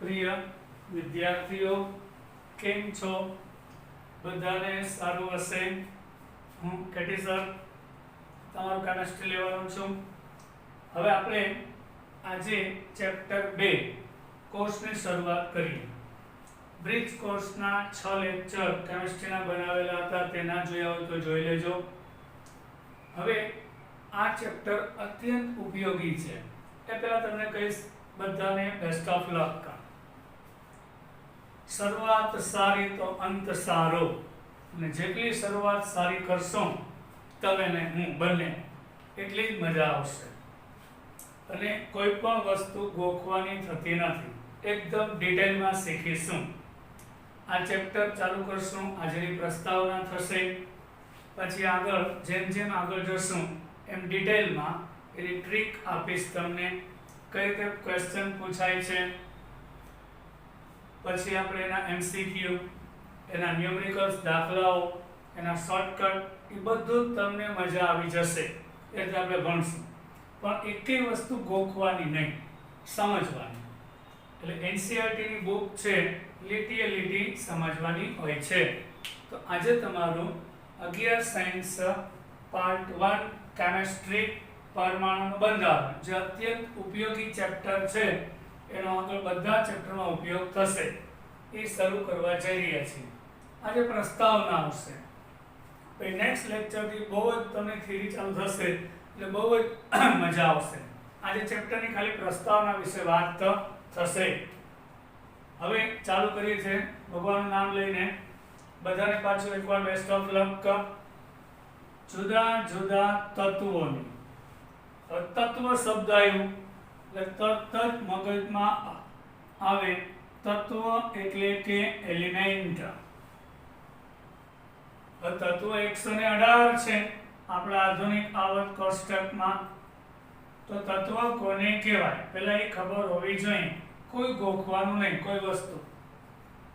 પ્રિય વિદ્યાર્થીઓ, કેમ છો? બધાને સારું હશે? હું કેટી સર તમારું કેમિસ્ટ્રી લેવાનું છું. હવે આપણે આજે ચેપ્ટર 2 કોર્સની શરૂઆત કરીએ. બ્રિજ કોર્સના 6 લેક્ચર કેમિસ્ટ્રીના બનાવેલા હતા, તે ના જોયા હોય તો જોઈ લેજો. હવે આ ચેપ્ટર અત્યંત ઉપયોગી છે. એ પહેલા તમને કહીશ, બધાને બેસ્ટ ઓફ લક. શરૂઆત સારી તો અંત સારો, અને જેટલી શરૂઆત સારી કરશો તમે ને હું બંને, એટલી જ મજા આવશે. અને કોઈ પણ વસ્તુ ગોખવાની થતી નથી, એકદમ ડિટેલમાં શીખીશું. આ ચેપ્ટર ચાલુ કરશું, આજની પ્રસ્તાવના થશે, પછી આગળ જેમ જેમ આગળ જશું એમ ડિટેલમાં એની ટ્રીક આપીશ તમને, કઈ રીતે ક્વેશ્ચન પૂછાય છે, પછી આપણે એના એમસીક્યુ, એના ન્યુમેરિકલ્સ દાખલાઓ, એના શોર્ટકટ, એ બધું તમને મજા આવી જશે. એટલે આપણે ભણશું, પણ એકેય વસ્તુ ગોખવાની નહીં, સમજવાની. એટલે એનસીઈઆરટી ની બુક છે, લીટીએ લીટી સમજવાની હોય છે. તો આજે તમારું 11 સાયન્સ પાર્ટ 1 કેમિસ્ટ્રી પરમાણુનું બંધારણ, જે અત્યંત ઉપયોગી ચેપ્ટર છે, એનો આગળ બધા ચેપ્ટરમાં ઉપયોગ થશે, એ શરૂ કરવા જઈ રહ્યા છીએ. આજે પ્રસ્તાવના આવશે, પછી નેક્સ્ટ લેક્ચરથી બહુ જ તમને થિયરી ચાલુ થશે, એટલે બહુ જ મજા આવશે. આજે ચેપ્ટરની ખાલી પ્રસ્તાવના વિશે વાત થશે. હવે ચાલુ કરીએ છીએ ભગવાનનું નામ લઈને. બધાને પાછું એકવાર બેસ્ટ ઓફ લક. જુદા જુદા તત્વોની, તત્વ શબ્દ આવ્યું એટલે તરત જ મગજમાં આવે તત્વ એટલે કે એલિમેન્ટ. તત્વ 118 છે આપણા આધુનિક આવર્ત કોષ્ટકમાં. તો તત્વ કોને કહેવાય પહેલા એ ખબર હોવી જોઈએ. કોઈ ગોખવાનું નહીં કોઈ વસ્તુ.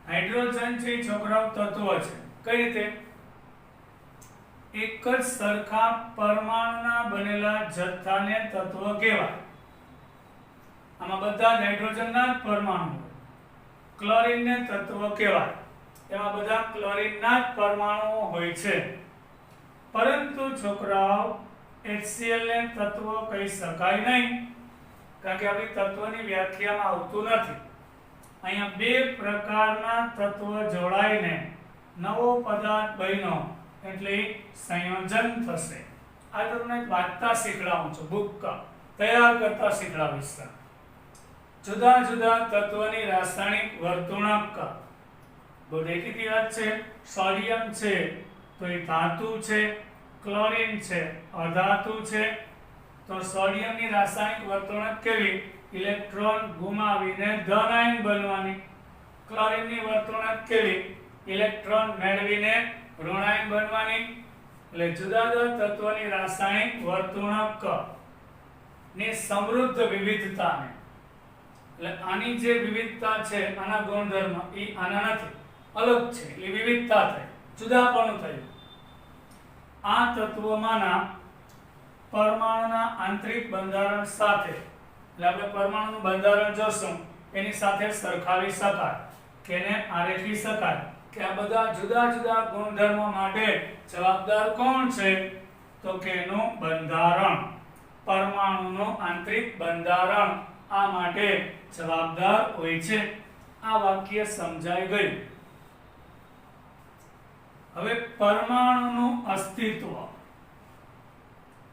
હાઇડ્રોજન છે છોકરાઓ તત્વ છે. કઈ રીતે? એક જ સરખા પરમાણુના બનેલા જથ્થાને તત્વ કહેવાય. આમાં બધા હાઇડ્રોજનના જ પરમાણુ હોય. ક્લોરીનને તત્વ કહેવાય, એમાં બધા ક્લોરીનના જ પરમાણુઓ હોય છે. પરંતુ છોકરાઓ HCl ને તત્વ કહી શકાય નહીં, કારણ કે આપણી તત્વની વ્યાખ્યામાં આવતું નથી. અહીંયા બે પ્રકારના તત્વ જોડાઈને નવો પદાર્થ બન્યો, એટલે સંયોજન થશે. આ તમને વાંચતા શીખડાવું છું, બુક તૈયાર કરતા શીખડાવીશ. જુદા જુદા તત્વની રાસાયણિક વર્તણૂક. બહુ દેખીતી વાત છે. સોડિયમ છે તો એ ધાતુ છે, ક્લોરીન છે અધાતુ છે. તો સોડિયમની રાસાયણિક વર્તણૂક કેવી? ઇલેક્ટ્રોન ગુમાવીને ધન આયન બનવાની. ક્લોરીનની વર્તણૂક કેવી? ઇલેક્ટ્રોન મેળવીને ઋણ આયન બનવાની. એટલે જુદા જુદા તત્વોની રાસાયણિક વર્તણૂક ની સમૃદ્ધ વિવિધતાને, એટલે આની જે વિવિધતા છે, આના ગુણધર્મ એ આના નથી, અલગ છે, એટલે વિવિધતા થઈ, જુદાપણું થયું. આ તત્વોમાંના પરમાણુના આંતરિક બંધારણ સાથે, એટલે આપણે પરમાણુનું બંધારણ જોશું, એની સાથે સરખાવી શકાય કે એને આરેખી શકાય કે આ બધા જુદા જુદા ગુણધર્મો માટે જવાબદાર કોણ છે? તો કે એનું બંધારણ, પરમાણુનું આંતરિક બંધારણ આ માટે જવાબદાર હોય છે. આ વાક્ય સમજાઈ ગયું. હવે પરમાણુનું અસ્તિત્વ.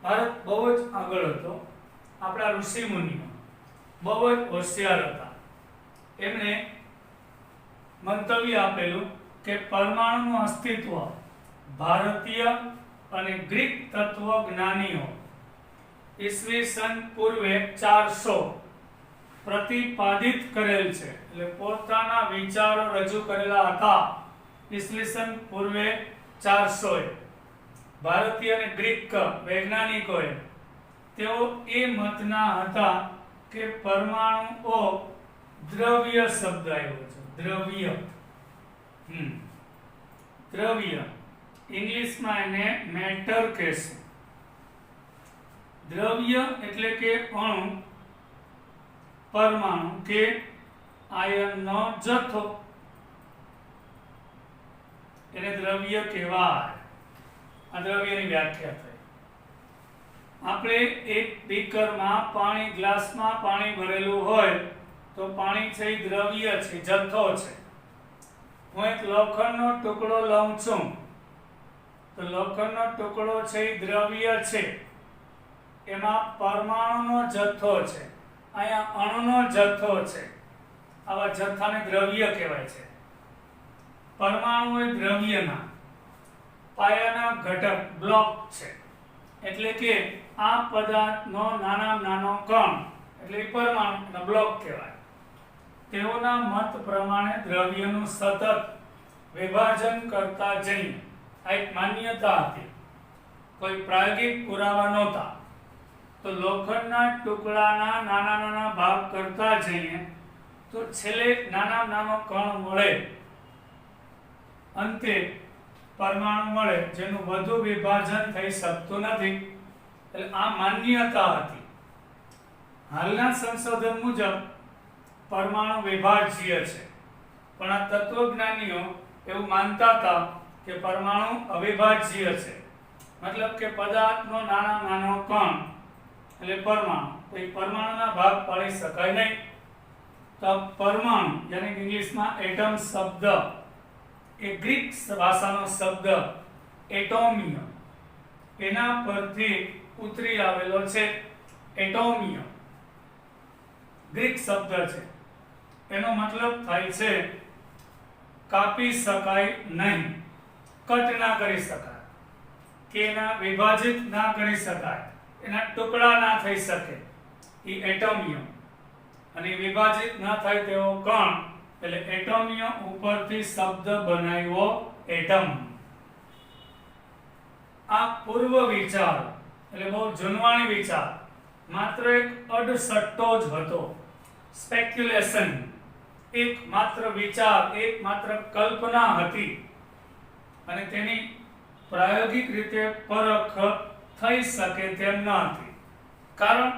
ભારત બહુ જ આગળ હતો. આપણા ઋષિ મુનિઓ બહુ જ હોશિયાર હતા. એમણે મંતવ્ય આપેલું કે પરમાણુનું અસ્તિત્વ ભારતીય અને ગ્રીક તત્વજ્ઞાનીઓ ઈસવીસન પૂર્વે 400 પ્રતિપાદિત કરેલ છે. એટલે પોતાના વિચારો રજૂ કરેલા હતા ઈસવીસન પૂર્વે 400 ભારતીય અને ગ્રીક વૈજ્ઞાનિકોએ. તેઓ એ મતના હતા કે પરમાણુઓ દ્રવ્ય શબ્દ આવ્યો છે, દ્રવ્ય. દ્રવ્ય ઇંગ્લિશમાં એને મેટર કહેશે. દ્રવ્ય એટલે કે અણુ, પરમાણુ કે આયનનો જથ્થો, એને દ્રવ્ય કહેવાય. આ દ્રવ્યની વ્યાખ્યા થઈ. આપણે એક બીકરમાં પાણી, ગ્લાસમાં પાણી ભરેલું હોય તો પાણી છે એ દ્રવ્ય છે, જથ્થો છે. હું એક લોખંડનો ટુકડો લઉં છું તો લોખંડનો ટુકડો છે એ દ્રવ્ય છે, એમાં પરમાણુનો જથ્થો છે, અહીંયા અણુનો જથ્થો છે. આવા જથ્થાને દ્રવ્ય કહેવાય છે. પરમાણુ એ દ્રવ્યના પાયાના ઘટક, બ્લોક છે. એટલે કે આ પદાર્થનો નાનામાં નાનો કણ એટલે પરમાણુ બ્લોક કહેવાય. તેઓના મત પ્રમાણે દ્રવ્યનું સતત વિભાજન કરતા જઈને, આ એક માન્યતા હતી, કોઈ પ્રાયોગિક પુરાવા નહોતા, તો લોખંડના ટુકડાના નાના નાના ભાગ કરતા જઈએ તો છેલ્લે નાનામાં નાનો કણ મળે, અંતે પરમાણુ મળે, જેનું વધુ વિભાજન થઈ શકતું નથી. એટલે આ માન્યતા હતી. હાલના સંશોધન મુજબ પરમાણુ વિભાજ્ય છે, પણ આ તત્વજ્ઞાનીઓ એવું માનતા હતા કે પરમાણુ અવિભાજ્ય છે. મતલબ કે પદાર્થનો નાના નાનો કણ એટલે પરમાણુ, તો એ પરમાણુના ભાગ પાડી શકાય નહીં. તો પરમાણુ યાની ઇંગ્લિશમાં એટમ શબ્દ એ ગ્રીક ભાષાનો શબ્દ એટોમિયમ, એના પરથી ઉતરી આવેલો છે. એટોમિયમ ગ્રીક શબ્દ છે, એનો મતલબ થાય છે કાપી શકાય નહીં, કટ ના કરી શકાય, કે એના વિભાજિત ના કરી શકાય, એના ટુકડા ના થઈ શકે, એ એટોમિયમ. અને વિભાજિત ના થાય તેવો કણ એટલે એટોમિયમ ઉપરથી શબ્દ બનાવ્યો એટમ. આ પૂર્વ વિચાર એટલે બહુ જૂનવાણી વિચાર માત્ર એક અડસટ્ટો જ હતો, સ્પેક્યુલેશન, એક માત્ર વિચાર, એક માત્ર કલ્પના હતી, અને તેની પ્રાયોગિક રીતે પરખ થઈ શકે તેમ ન હતી. કારણ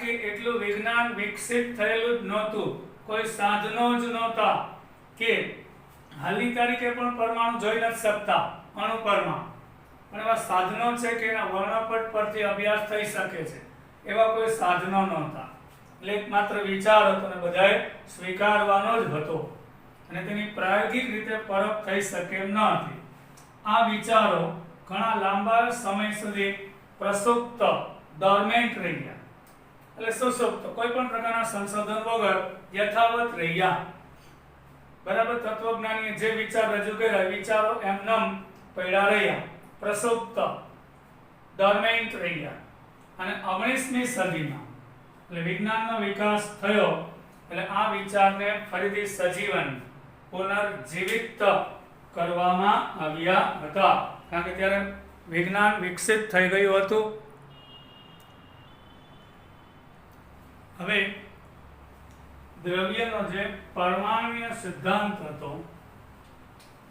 કે એટલું વિજ્ઞાન વિકસિત થયેલું જ નહોતું, કોઈ સાધનો જ નહોતા કે હાલની તારીખે પણ પરમાણુ જોઈ નથી શકતા, અણુ પરમાણુ, પણ એવા સાધનો છે કે એના વર્ણપટ પરથી અભ્યાસ થઈ શકે છે, એવા કોઈ સાધનો નહોતા. એટલે માત્ર વિચાર હતો અને બધાએ સ્વીકારવાનો જ હતો, અને તેની પ્રાયોગિક રીતે પરખ થઈ શકે એમ ન હતી. આ વિચારો ઘણા લાંબા સમય સુધી પ્રસુપ્ત, ડોર્મેન્ટ રહ્યા, એટલે સુસુપ્ત, કોઈ પણ પ્રકારના સંશોધન વગર યથાવત રહ્યા. બરાબર, તત્વજ્ઞાનીએ જે વિચાર રજૂ કર્યા, વિચારો એમનેમ પડ્યા રહ્યા, પ્રસુપ્ત, ડોર્મેન્ટ રહ્યા. અને 19મી સદીમાં એટલે વિજ્ઞાનનો વિકાસ થયો, એટલે આ વિચારને ફરીથી સજીવન, પુનર્જીવિત કરવામાં આવ્યા હતા. કારણ કે ત્યારે વિજ્ઞાન વિકસિત થઈ ગયું હતું. હવે દ્રવ્યનો જે પરમાણુય સિદ્ધાંત હતો,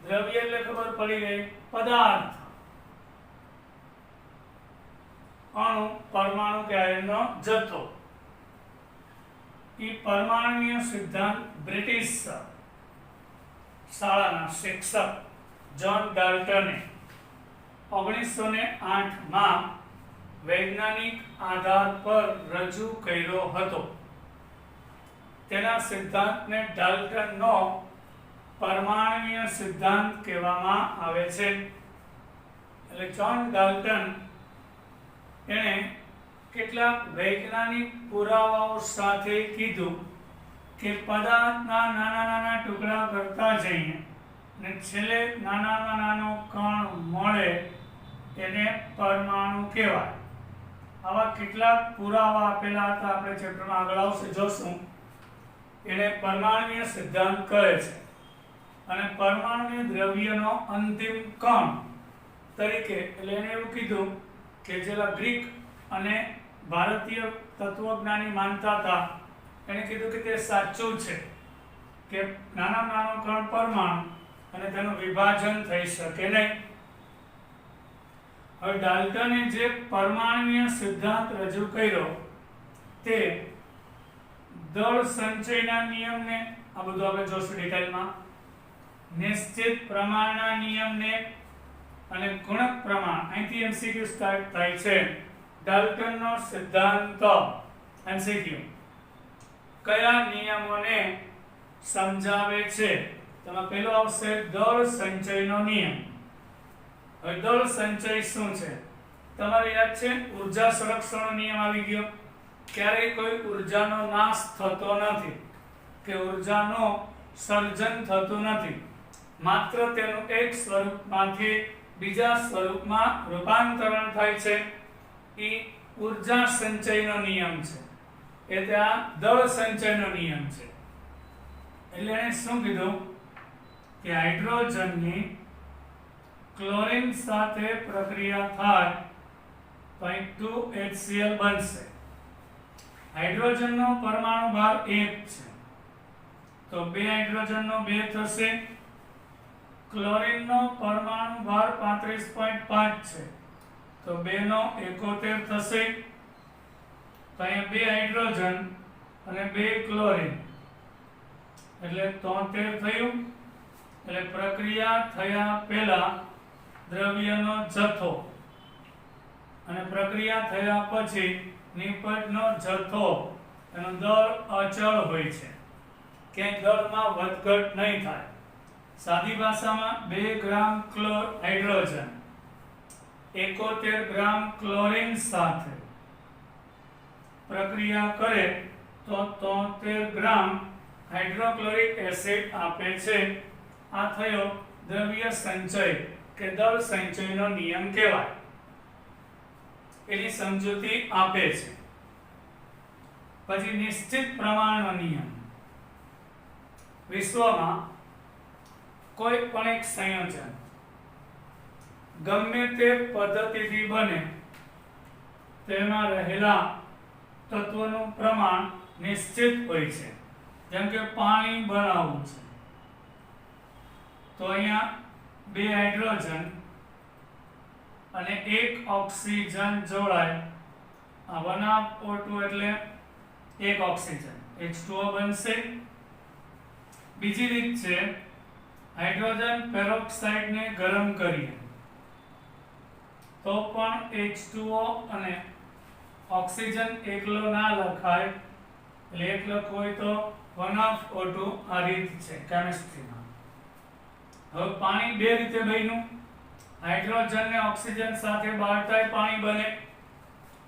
દ્રવ્ય એટલે ખબર પડી ગઈ પદાર્થ, અણુ, પરમાણુ કે આયનનો જથ્થો. એ પરમાણુય સિદ્ધાંત બ્રિટિશ શાળાના શિક્ષક જ્હોન ડાલ્ટને 1908માં વૈજ્ઞાનિક આધાર પર રજૂ કર્યો હતો. તેના સિદ્ધાંતને ડાલ્ટનનો પરમાણુય સિદ્ધાંત કહેવામાં આવે છે. એટલે જ્હોન ડાલ્ટન એણે કેટલાક વૈજ્ઞાનિક પુરાવાઓ સાથે કીધું કે પદાર્થના નાના નાના ટુકડા કરતા જઈએ અને છેલ્લે નાનામાં નાનો કણ મળે એને પરમાણુ કહેવાય. આવા કેટલાક પુરાવા આપેલા હતા, આપણે ચેપ્ટરમાં આગળ આવશે જોશું. એને પરમાણુય સિદ્ધાંત કહે છે, અને પરમાણુય દ્રવ્યનો અંતિમ કણ તરીકે, એટલે એને એવું કીધું કે જેલા ગ્રીક અને ભારતીય તત્વજ્ઞાની માનતા હતા, એને કીધું કે તે સાચું છે કે નાનામાં નાનો કણ પરમાણુ અને તેનું વિભાજન થઈ શકે નહીં. હવે ડાલ્ટને જે પરમાણુય સિદ્ધાંત રજૂ કર્યો તે દળ સંચયના નિયમને આ બધું આપણે જોશું ડિટેલમાં, નિશ્ચિત પ્રમાણના નિયમને અને ગુણક પ્રમાણ. અહીંથી MCQ સ્ટાર્ટ થાય છે. ડાલ્ટનનો સિદ્ધાંત MCQ કયા નિયમોને સમજાવે છે? તેમાં પહેલો આવશે દળ સંચયનો નિયમ. હવે દળ સંચય શું છે? તમારે યાદ છે ઊર્જા સંરક્ષણનો નિયમ આવી ગયો. ક્યારેય કોઈ ઊર્જાનો નાશ થતો નથી કે ઊર્જાનો સર્જન થતું નથી, માત્ર તેનું એક સ્વરૂપમાંથી બીજા સ્વરૂપમાં રૂપાંતરણ થાય છે. એ ઊર્જા સંચયનો નિયમ છે. એ ત્યાં દળ સંચયનો નિયમ છે. એટલે એને શું કીધું કે હાઇડ્રોજનની ક્લોરીન સાથે પ્રક્રિયા થાય તો અહીં 2HCl બનશે. હાઇડ્રોજનનો પરમાણુ ભાર 1 છે તો 2 હાઇડ્રોજનનો 2 થશે. ક્લોરીનનો પરમાણુ ભાર 35.5 છે તો 2 નો 71 થશે. તો અહીંયા 2 હાઇડ્રોજન અને 2 ક્લોરીન એટલે 73 થયું. એટલે પ્રક્રિયા થયા પહેલા દ્રવ્યનો જથ્થો અને પ્રક્રિયા થયા પછી નિપજનો જથ્થો એનો દળ અચળ હોય છે, ક્યાંય દળમાં વધઘટ નહીં થાય. સાદી ભાષામાં 2 ગ્રામ હાઇડ્રોજન 71 ગ્રામ ક્લોરીન સાથે પ્રક્રિયા કરે તો 73 ગ્રામ હાઇડ્રોક્લોરિક એસિડ આપે છે. આ થયો દ્રવ્ય સંચય કે દળ સંચયનો નિયમ કહેવાય. એની સમજૂતી આપે છે. પછી નિશ્ચિત પ્રમાણનો નિયમ. વિશ્વમાં કોઈ પણ એક સંયોજન ગમે તે પદ્ધતિથી બને તેમાં રહેલા તત્વોનું પ્રમાણ નિશ્ચિત હોય છે. જેમ કે પાણી બનાવવું છે તો અહીંયા 2 હાઇડ્રોજન અને 1 ઓક્સિજન જોડાય. આ 1O2 એટલે 1 ઓક્સિજન H2O બનશે. બીજી રીત છે હાઇડ્રોજન પેરોક્સાઇડને ગરમ કરીએ તો પણ H2O અને ઓક્સિજન એકલો ના લખાય, એટલે એક લખવું હોય તો 1O2. આ રીત છે કેમિસ્ટ્રીમાં. હવે પાણી બે રીતે બન્યું. હાઇડ્રોજન ને ઓક્સિજન સાથે બાળતાય પાણી બને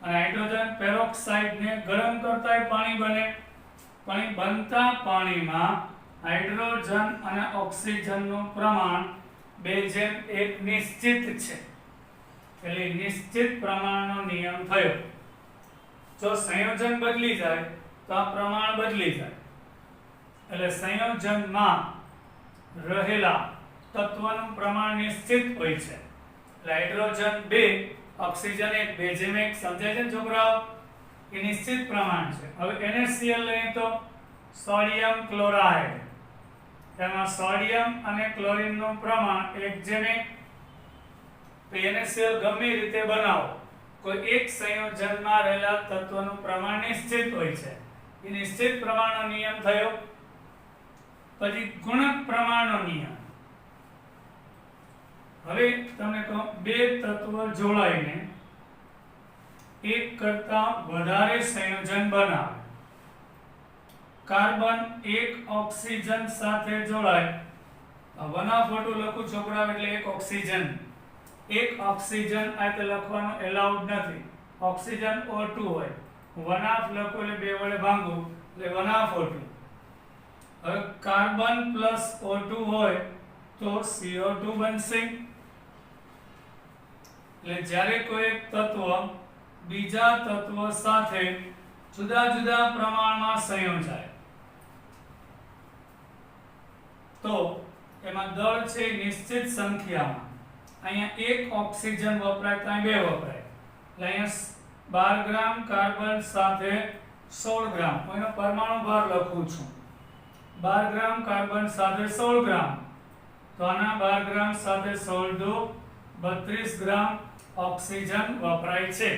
અને હાઇડ્રોજન પેરોક્સાઇડ ને ગરમ કરતાય પાણી બને. પણ બનતા પાણીમાં હાઇડ્રોજન અને ઓક્સિજનનું પ્રમાણ 2:1 નિશ્ચિત છે. એટલે નિશ્ચિત પ્રમાણનો નિયમ થયો. જો સંયોજન બદલી જાય તો આ પ્રમાણ બદલી જાય. એટલે સંયોજનમાં રહેલા તત્વનું પ્રમાણ નિશ્ચિત હોય છે. એટલે હાઇડ્રોજન 2 ઓક્સિજન 1 2:1 સમજાય છે છોકરાઓ? એ નિશ્ચિત પ્રમાણ છે. હવે NaCl લઈએ તો સોડિયમ ક્લોરાઇડ. તેમાં સોડિયમ અને ક્લોરીનનું પ્રમાણ 1:1. તો NaCl ગમે રીતે બનાવો, કોઈ એક સંયોજનમાં રહેલા તત્વનું પ્રમાણ નિશ્ચિત હોય છે. એ નિશ્ચિત પ્રમાણનો નિયમ થયો. પછી ગુણક પ્રમાણનો નિયમ. હવે તમને કહું, 2 તત્વો જોડાઈને એક કરતા વધારે સંયોજન બનાવે. કાર્બન 1 ઓક્સિજન સાથે જોડાય. 1O2 લખું છોકરાઓ એટલે 1 ઓક્સિજન. 1 ઓક્સિજન આ તો લખવાનું એલાઉડ નથી. ઓક્સિજન O2 હોય. 1 લખો એટલે 2 વડે ભાંગું એટલે 1O2. હવે કાર્બન પ્લસ O2 હોય તો CO2 બનશે. એટલે જ્યારે કોઈ એક તત્વ બીજા તત્વ સાથે જુદા જુદા પ્રમાણમાં સંયોજાય તો એમાં દળ છે નિશ્ચિત સંખ્યામાં. અહીંયા 1 ઓક્સિજન વપરાય તો અહીં 2 વપરાય. એટલે અહીંયા 12 ગ્રામ કાર્બન સાથે 16 ગ્રામ. હું એનો પરમાણુ ભાર લખું છું. 12 ગ્રામ કાર્બન સાથે 16 ગ્રામ. તો આના 12 ગ્રામ સાથે 16 દુ 32 ગ્રામ ઓક્સિજન વપરાય છે.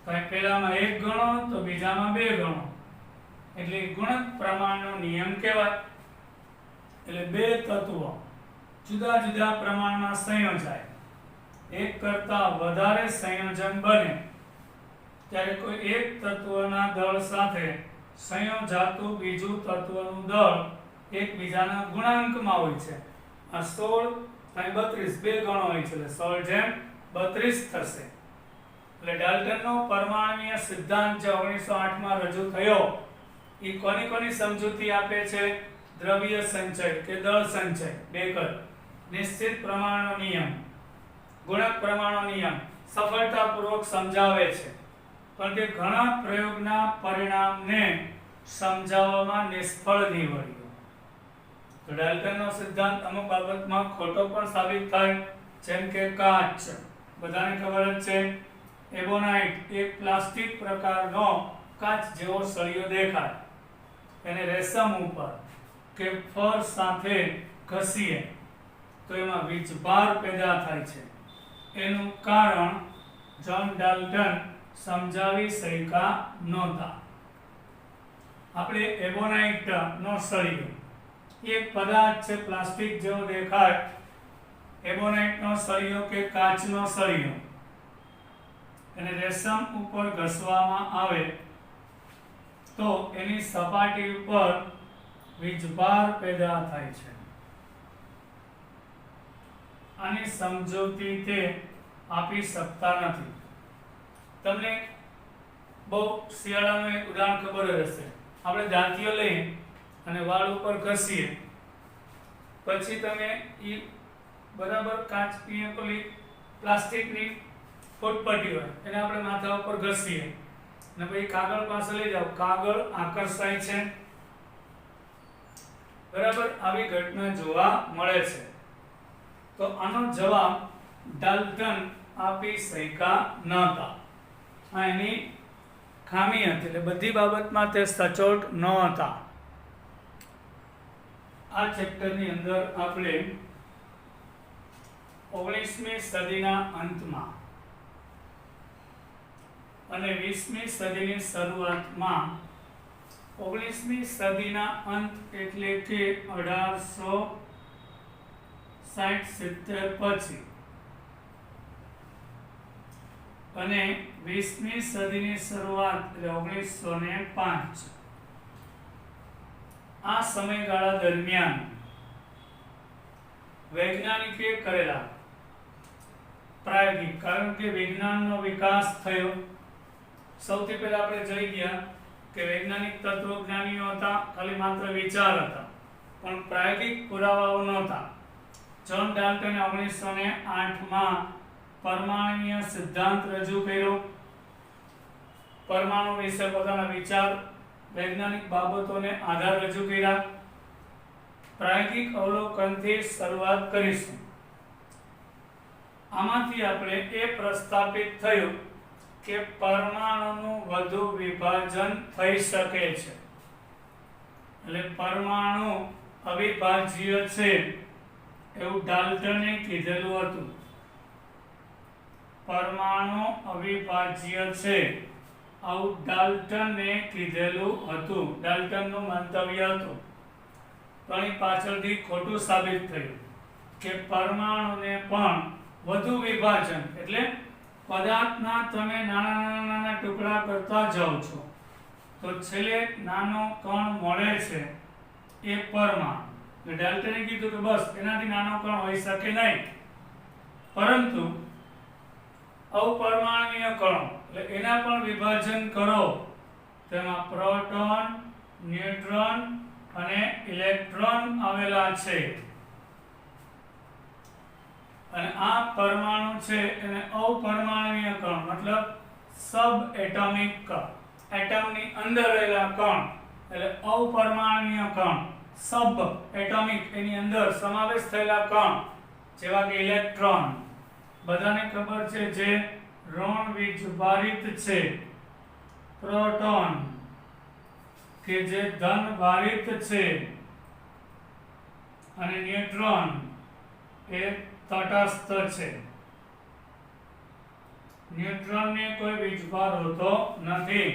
તો પહેલામાં 1 ગણો તો બીજામાં 2 ગણો. એટલે ગુણક પ્રમાણનો નિયમ કહેવાય. એટલે બે તત્વો જુદા જુદા પ્રમાણમાં સંયોજાય, એક કરતાં વધારે સંયોજન બને ત્યારે કોઈ એક તત્વના દળ સાથે સંયોજાતું બીજું તત્વનું દળ એકબીજાના ગુણાંકમાં હોય છે. આ 16 અને 32 બે ગણો હોય છે, એટલે 16:32 થશે. એટલે ડાલ્ટનનો પરમાણુય સિદ્ધાંત જે 1908 માં રજૂ થયો એ કોની સમજૂતી આપે છે? દ્રવ્ય સંચય કે દળ સંચય, બેકર, નિશ્ચિત પ્રમાણનો નિયમ, ગુણક પ્રમાણનો નિયમ સફળતાપૂર્વક સમજાવે છે, પણ તે ઘણા પ્રયોગના પરિણામને સમજાવવામાં નિષ્ફળ નીવડ્યો. તો ડાલ્ટનનો સિદ્ધાંત અમુક બાબતમાં ખોટો પણ સાબિત થાય, જેમ કે કાચ, બધાને ખબર જ છે, એબોનાઇટ એક પ્લાસ્ટિક પ્રકારનો કાચ જેવો સળિયો દેખાય, એને રેશમ ઉપર કે ફર સાથે ઘસીએ તો એમાં વીજભાર પેદા થાય છે. એનું કારણ જ્હોન ડાલ્ટન સમજાવી શક્યા નહોતા. આપણે એબોનાઇટ નો સળિયો એક પદાર્થ છે, પ્લાસ્ટિક જેવો દેખાય, એબોનાઇટ નો સળિયો કે કાચનો સળિયો, એને રેશમ ઉપર ઘસવામાં આવે તો એની સપાટી ઉપર વીજભાર પેદા થાય છે. આની સમજૂતી તે આપી શકતા નથી. તમને બહુ શિયાળાનું એક ઉદાહરણ ખબર જ હશે. આપણે દાંતીઓ લઈ અને વાળ ઉપર ઘસીએ, પછી તમે એ બરાબર કાચની પેલી પ્લાસ્ટિકની ફૂટપટ્ટી હોય એને આપણે માથા ઉપર ઘસીએ અને પછી કાગળ પાસે લઈ જાઓ, કાગળ આકર્ષાય છે, બરાબર, આવી ઘટના જોવા મળે છે. તો આનો જવાબ ડાલ્ટન આપી શક્યા નહોતા. આ એની ખામી હતી, એટલે બધી બાબતમાં તે સચોટ ન હતા. આ ચેપ્ટરની અંદર આપણે 19મી સદીના અંતમાં અને 20મી સદીની શરૂઆતમાં, 19મી સદીના અંત એટલે કે 1860-70 પછી અને 20મી સદીની શરૂઆત એટલે 1905, આ સમયગાળા દરમિયાન વૈજ્ઞાનિકે કરેલા પ્રાયોગિક, કારણ કે વિજ્ઞાનનો વિકાસ થયો, સૌથી પહેલા આપણે જોઈ ગયા કે વૈજ્ઞાનિક તત્વજ્ઞાનીઓ હતા, ખાલી માત્ર વિચાર હતા, પણ પ્રાયોગિક પુરાવાઓ નહોતા. જ્હોન ડાલ્ટને 1908માં પરમાણુય સિદ્ધાંત રજૂ કર્યો, પરમાણુ વિશે પોતાના વિચાર, વૈજ્ઞાનિક બાબતોને આધાર રજૂ કર્યા. પ્રાયોગિક અવલોકનથી શરૂઆત કરીશું. આમાંથી આપણે એ પ્રસ્થાપિત થયું કે પરમાણુનું વધુ વિભાજન થઈ શકે છે, એટલે પરમાણુ અવિભાજ્ય છે એવું ડાલ્ટને કીધેલું હતું. પરમાણુ અવિભાજ્ય છે આવું ડાલ્ટને કીધેલું હતું, ડાલ્ટનનું મંતવ્ય હતું. પણ એ પાછળથી ખોટું સાબિત થયું કે પરમાણુને પણ વધુ વિભાજન, એટલે પદાર્થના તમે નાના ટુકડા કરતા જાઓ છો તો છેલ્લે નાનો કણ મળે છે, એ પરમાણુ. ડાલ્ટને કીધું કે બસ એનાથી નાનો કણ હોઈ શકે નહીં, પરંતુ અપરમાણુય કણો એટલે એના પણ વિભાજન કરો, તેમાં પ્રોટોન, ન્યુટ્રોન અને ઇલેક્ટ્રોન આવેલા છે. અને આ પરમાણુ છે એને અપરમાણુય કણ મતલબ સબ એટોમિક કણ, એટમની અંદર રહેલા કણ એટલે અપરમાણુય કણ, સબ એટોમિક એની અંદર સમાવેશ થયેલા કણ જેવા કે ઇલેક્ટ્રોન, બધાને ખબર છે જે ઋણ વીજભારિત છે, પ્રોટોન કે જે ધન ભારિત છે, અને ન્યુટ્રોન એ તટસ્થ છે. ન્યુટ્રોનને કોઈ વીજભાર હોતો નથી.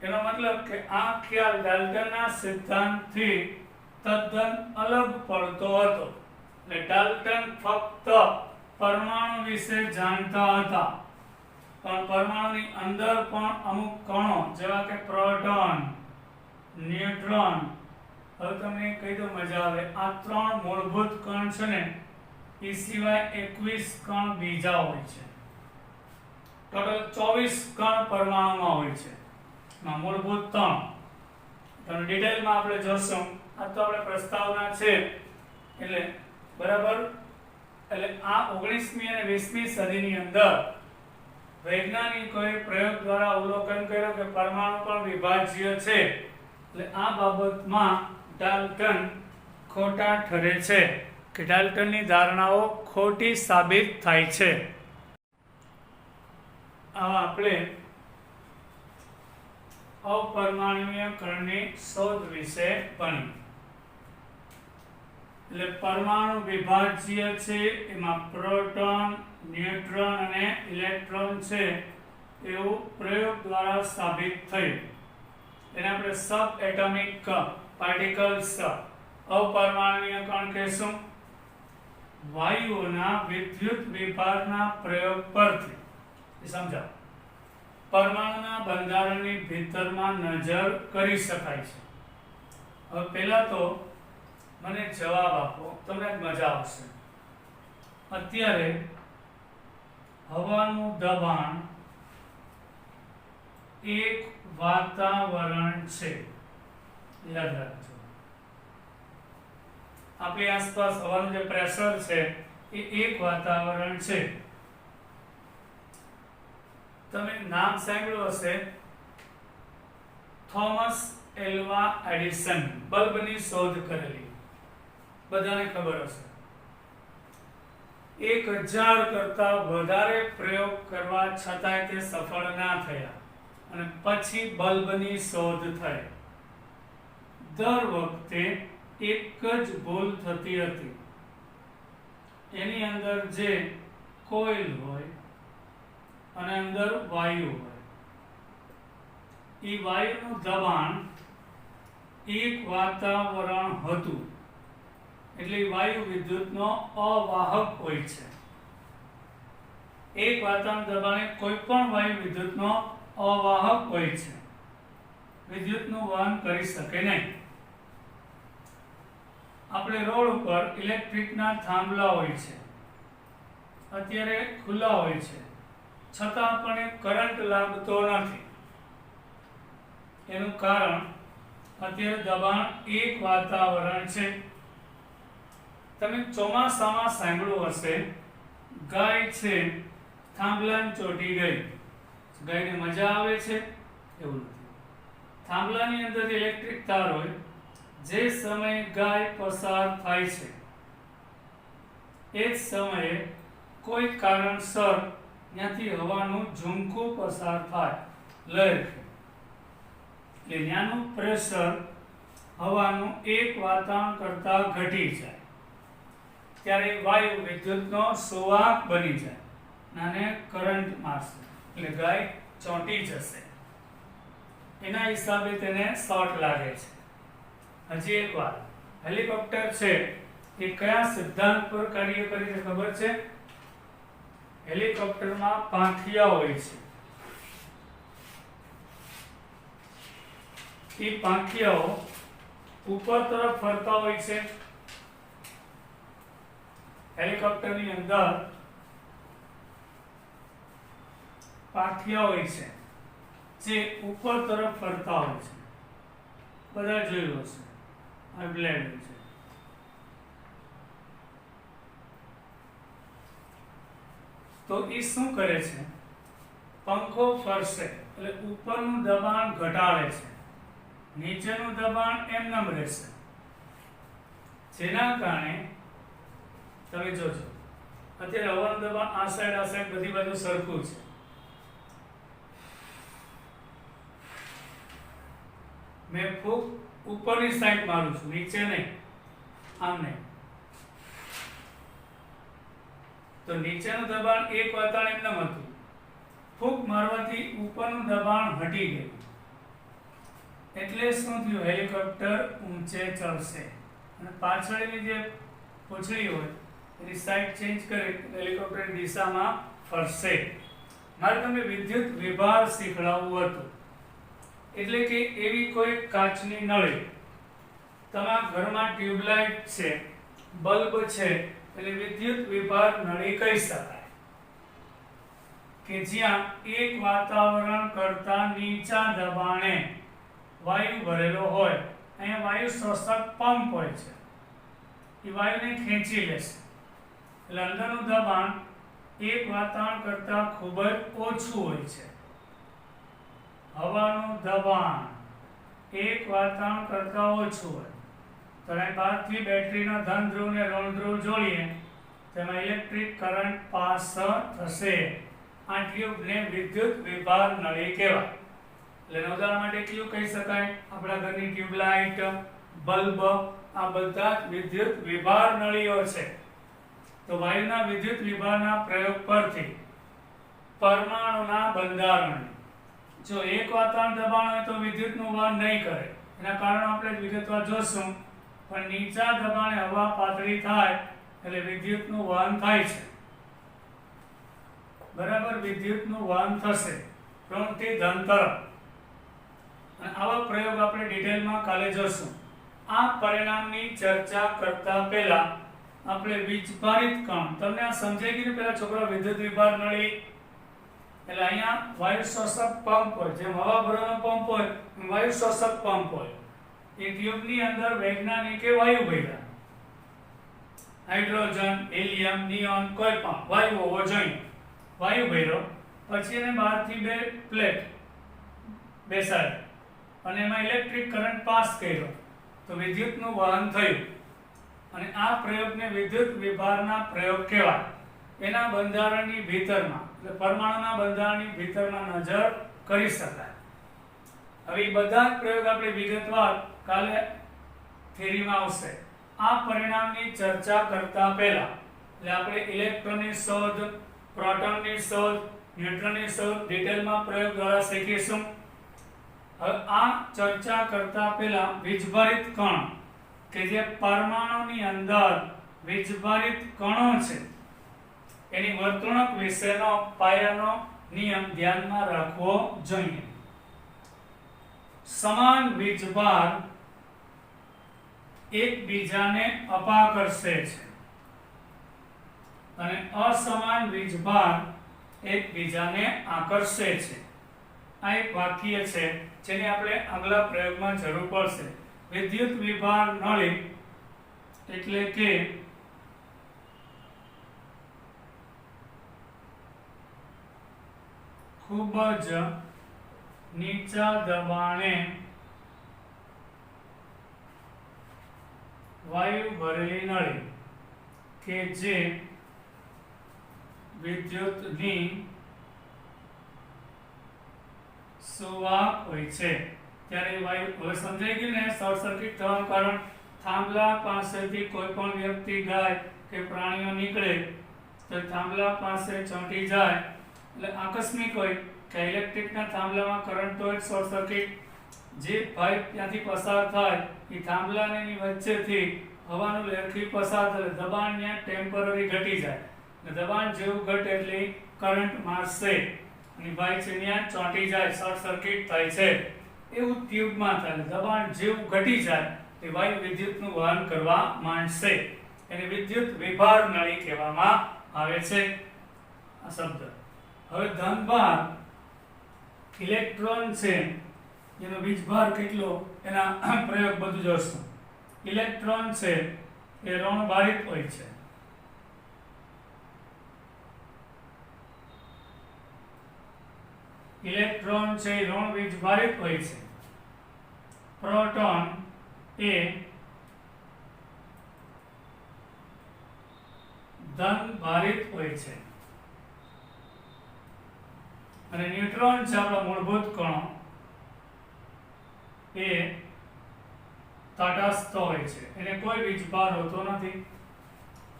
એનો મતલબ કે આ ખ્યાલ ડાલ્ટનના સિદ્ધાંતથી તદ્દન અલગ પડતો હતો. એટલે ડાલ્ટન ફક્ત પરમાણુ વિશે જાણતા હતા, પણ પરમાણુની અંદર પણ અમુક કણો જેવા કે પ્રોટોન, ન્યુટ્રોન, હવે તમને કહી દો મજા આવે, આ 3 મૂળભૂત કણ છે ને એ સિવાય 21 કણ બીજા હોય છે. ટોટલ 24 કણ પરમાણુમાં હોય છે. એમાં મૂળભૂત 3 તો ડિટેલમાં આપણે જોશું. આ તો આપણે પ્રસ્તાવના છે એટલે બરાબર. એટલે આ 19મી અને 20મી સદીની અંદર વૈજ્ઞાનિકોએ પ્રયોગ દ્વારા અવલોકન કર્યું કે પરમાણુ પણ વિભાજ્ય છે. એટલે આ બાબતમાં ડાલ્ટન ખોટા ઠરે છે, કે ડાલ્ટનની ધારણાઓ ખોટી સાબિત થાય છે. આ આપણે અપરમાણુયકરણની શોધ વિશે ભણી. એટલે પરમાણુ વિભાજ્ય છે, એમાં પ્રોટોન, ન્યુટ્રોન અને ઇલેક્ટ્રોન છે એવું પ્રયોગ દ્વારા સાબિત થયું. એને આપણે સબ એટોમિક પાર્ટિકલ્સ અપરમાણુય કણ કહેશું. વાયુઓના વિદ્યુત વિભારના પ્રયોગ પરથી સમજાવો પરમાણુના બંધારણની ભીતરમાં નજર કરી શકાય છે. હવે પહેલા તો મને જવાબ આપો, તમને મજા આવશે. અત્યારે હવાનું દબાણ એક વાતાવરણ છે, યાદ રાખજો. આપણી આસપાસ હવાનું જે પ્રેશર છે એ એક વાતાવરણ છે. તમે નામ સાંભળ્યું હશે, થોમસ એલ્વા એડિસન, બલ્બની શોધ કરેલી, બધાને ખબર હશે. 1000 કરતા વધારે પ્રયોગ કરવા છતાંય તે સફળ ના થયા અને પછી બલ્બની શોધ થઈ. દર વખતે એક જ ભૂલ થતી હતી. એની અંદર જે કોઇલ હોય અને અંદર વાયુ હોય, એ વાયુનું દબાણ એક વાતાવરણ હતું. એટલે વાયુ વિદ્યુતનો અવાહક હોય છે. એક વાતાવરણ દબાણે કોઈ પણ વાયુ વિદ્યુતનો અવાહક હોય છે, વિદ્યુતનું વહન કરી શકે નહીં. આપણે રોડ ઉપર ઇલેક્ટ્રિકના થાંભલા હોય છે, અત્યારે ખુલ્લા હોય છે, છતાં પણ કરંટ લાગતો નથી. એનું કારણ અત્યારે દબાણ એક વાતાવરણ છે. તમે ચોમાસામાં સાંભળ્યું હશે, ગાય છે થાંભલાને ચોંટી ગઈ, ગાયને મજા આવે છે? એવું નથી. થાંભલાની અંદર ઇલેક્ટ્રિક તાર હોય, જે સમયે ગાય પસાર થાય છે એ જ સમયે કોઈ કારણસર ત્યાંથી હવાનું ઝુમખું પસાર થાય, લહેર, એટલે ત્યાંનું પ્રેશર હવાનું એક વાતાવરણ કરતા ઘટી જાય, ત્યારે વાયુ વિદ્યુતનો સુવાહક બની જાય અને કરંટ મારશે, એટલે ગાય ચોંટી જશે. એના હિસાબે તેને શોર્ટ લાગે છે. હજી એક વાત, હેલિકોપ્ટર છે એ કયા સિદ્ધાંત પર કાર્ય કરે છે ખબર છે? હેલિકોપ્ટરમાં પાંખિયા હોય છે. એ પાંખિયાઓ ઉપર તરફ ફરતા હોય છે. હેલિકોપ્ટરની અંદર પાંખિયા હોય છે જે ઉપર તરફ ફરતા હોય છે. બધા જોયું હશે. આ બ્લેડ હોય છે. તો એ શું કરે છે? પંખો ફરશે એટલે ઉપરનું દબાણ ઘટાડે છે, નીચેનું દબાણ એમનેમ રહેશે. જેના કારણે તમે જોજો અત્યારે હવાનું દબાણ આ સાઈડ બધી બાજુ સરખું છે. મેં ફૂંક ઉપરની સાઈડ મારું છું, નીચે નહીં, આમ નહીં. તો નીચેનું દબાણ એક વાતાવરણ એમનેમ હતું, ફૂંક મારવાથી ઉપરનું દબાણ હટી ગયું. એટલે શું થયું, હેલિકોપ્ટર ઊંચે ચડશે અને પાછળની જે પૂંછડી હોય એની સાઈડ ચેન્જ કરી હેલિકોપ્ટરની દિશામાં ફરશે. મારે તમને વિદ્યુત વિભાર શીખડાવવું હતું. એટલે કે એવી કોઈ કાચની નળી, તમારા ઘરમાં ટ્યુબલાઇટ છે, બલ્બ છે, એટલે વિદ્યુત વિભાર નળી કહી શકાય કે જ્યાં એક વાતાવરણ કરતા નીચા દબાણે વાયુ ભરેલો હોય. અહીંયા વાયુ શોષક પંપ હોય છે, એ વાયુને ખેંચી લેશે એટલે અંદરનું દબાણ એક વાતાવરણ કરતા ખૂબ જ ઓછું હોય છે. હવાનું દબાણ એક વાતાવરણ કરતા ઓછું હોય તો અહીં બહારથી બેટરીનો ધન ધ્રુવ ને ઋણ ધ્રુવ જોડીએ તેમાં ઇલેક્ટ્રિક કરંટ પાસ થશે. આ ટ્યુબને વિદ્યુત વિભાર નળી કહેવાય. એટલે ઉદાહરણ માટે કયું કહી શકાય, આપણા ઘરની ટ્યુબલાઇટ, બલ્બ, આ બધા વિદ્યુત વિભાર નળીઓ છે. તો વાયુના વિદ્યુત વિભારના પ્રયોગ પરથી પરમાણુના બંધારણ, જો એક વાતાવરણ દબાણ હોય તો વિદ્યુતનું વહન નહીં કરે, એના કારણો આપણે વિગતવાર જોશું. પણ નીચા દબાણે હવા પાતળી થાય એટલે વિદ્યુતનું વહન થાય છે. બરાબર, વિદ્યુતનું વહન થશે ઋણથી ધન તરફ. અને આવા પ્રયોગ આપણે ડિટેલમાં કાલે જોશું. આ પરિણામની ચર્ચા કરતા પહેલા આપણે વીજભારિત કણ, તમને આ સમજાઈ ગયું પેલા છોકરા, વિદ્યુત વિભાર નળી એટલે અહીંયા વાયુ શોષક પંપ હોય, જેમ હવા ભરવાનો પંપ હોય વાયુ શોષક પંપ હોય. એ ટ્યુબની અંદર વૈજ્ઞાનિકે વાયુ ભર્યા, હાઇડ્રોજન, હિલિયમ, નિયોન, કોઈ પણ વાયુ હોવો જોઈએ. વાયુ ભર્યો, પછી એને બહારથી બે પ્લેટ બેસાડી અને એમાં ઇલેક્ટ્રિક કરંટ પાસ કર્યો તો વિદ્યુતનું વહન થયું. અને આ પ્રયોગને વિદ્યુત વિભારના પ્રયોગ કહેવાય. એના બંધારણની ભીતરમાં, એટલે પરમાણુના બંધારણની ભીતરમાં નજર કરી શકાય. હવે એ બધા જ પ્રયોગ આપણે વિગતવાર કાલે થિયરીમાં આવશે. આ પરિણામની ચર્ચા કરતા પહેલા એટલે આપણે ઇલેક્ટ્રોનની શોધ, પ્રોટોનની શોધ, ન્યુટ્રોનની શોધ ડિટેલમાં પ્રયોગ દ્વારા શીખીશું. હવે આ ચર્ચા કરતા પહેલા વીજભારિત કણ કે જે પરમાણુની અંદર વીજભારિત કણો છે એની વર્તણૂક વિશેનો પાયાનો નિયમ ધ્યાનમાં રાખવો જોઈએ. સમાન વીજભાર એકબીજાને અપાકર્ષે છે અને અસમાન વીજભાર એકબીજાને આકર્ષે છે. આ એક વાક્ય છે જેની આપણે આગલા પ્રયોગમાં જરૂર પડશે. વિદ્યુત વિભાર નળી એટલે કે ખૂબ જ નીચા દબાણે વાયુ ભરેલી નળી કે જે વિદ્યુતની સુવાહક હોય છે. ત્યારે વાયુ, હવે સમજાઈ ગયું ને શોર્ટ સર્કિટ થવાનું કારણ, થાંભલા પાસેથી કોઈ પણ વ્યક્તિ, ગાય કે પ્રાણીઓ નીકળે તો થાંભલા પાસે ચોંટી જાય એટલે આકસ્મિક હોય કે ઇલેક્ટ્રિકના થાંભલામાં કરંટ તો શોર્ટ સર્કિટ, જે પાઇપ ત્યાંથી પસાર થાય એ થાંભલા અને એની વચ્ચેથી હવાનું લહેરખી પસાર થાય, દબાણ ત્યાં ટેમ્પરરી ઘટી જાય. દબાણ જેવું ઘટે એટલે કરંટ મારશે અને ભાઈ છે ત્યાં ચોંટી જાય, શોર્ટ સર્કિટ થાય છે. એવું ટ્યુબમાં થાય, દબાણ જેવું ઘટી જાય તે વાયુ વિદ્યુતનું વહન કરવા માંડશે. એને વિદ્યુત વિભાર નળી કહેવામાં આવે છે. આ શબ્દ. હવે ધનભાર ઇલેક્ટ્રોન છે એનો વીજભાર કેટલો, એના પ્રયોગ બધું જોશું. ઇલેક્ટ્રોન છે એ ઋણભારિત હોય છે. ઇલેક્ટ્રોન છે એ ઋણ વીજભારિત હોય છે. પ્રોટોન એ ધન ભારિત હોય છે. અને ન્યુટ્રોન છે આપણા મૂળભૂત કણો એ તટસ્થ હોય છે, એને કોઈ વીજભાર હોતો નથી.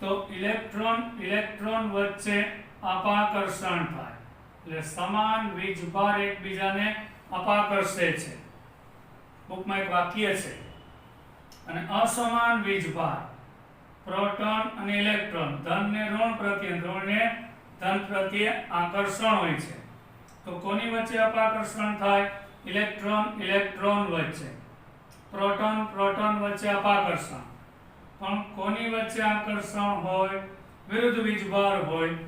તો ઇલેક્ટ્રોન વચ્ચે અપાકર્ષણ થાય એટલે સમાન વીજભાર એકબીજાને અપાકર્ષે છે. ટૂંકમાં એક વાક્ય છે અને અસમાન વીજભાર પ્રોટોન અને ઇલેક્ટ્રોન ધનને ઋણ પ્રત્યે ઋણને ધન પ્રત્યે આકર્ષણ હોય છે તો કોની વચ્ચે અપાકર્ષણ થાય ઇલેક્ટ્રોન વચ્ચે પ્રોટોન વચ્ચે અપાકર્ષણ પણ કોની વચ્ચે આકર્ષણ હોય વિરુદ્ધ વીજભાર હોય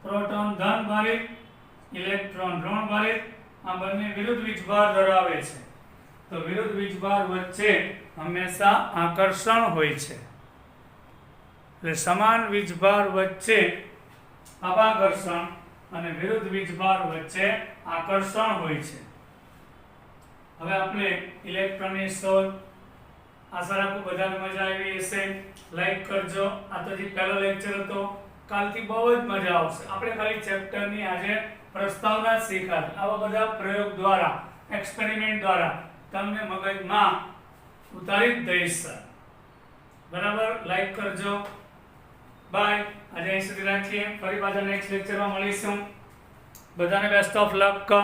પ્રોટોન ધન ભારિત ઇલેક્ટ્રોન ઋણ ભારિત આ બંને વિરુદ્ધ વીજભાર ધરાવે છે તો વિરુદ્ધ વીજભાર વચ્ચે હંમેશા આકર્ષણ હોય છે એટલે સમાન વીજભાર વચ્ચે અપાકર્ષણ અને વિરુદ્ધ વીજભાર વચ્ચે આકર્ષણ હોય છે હવે આપણે ઇલેક્ટ્રોનની શોધ આશા રાખું બધાને મજા આવી હશે લાઈક કરજો આ તો જે પહેલો લેક્ચર હતો કાલથી બહુ જ મજા આવશે આપણે ખાલી ચેપ્ટરની આજે પ્રસ્તાવના જ શીખાશે આવા બધા પ્રયોગ દ્વારા એક્સપેરિમેન્ટ દ્વારા તમને મગજમાં ઉતારી જ દઈશ બરાબર લાઈક કરજો બાય આજે અહીં સુધી રાખીએ ફરી પાછા નેક્સ્ટ લેક્ચરમાં મળીશું બધાને બેસ્ટ ઓફ લક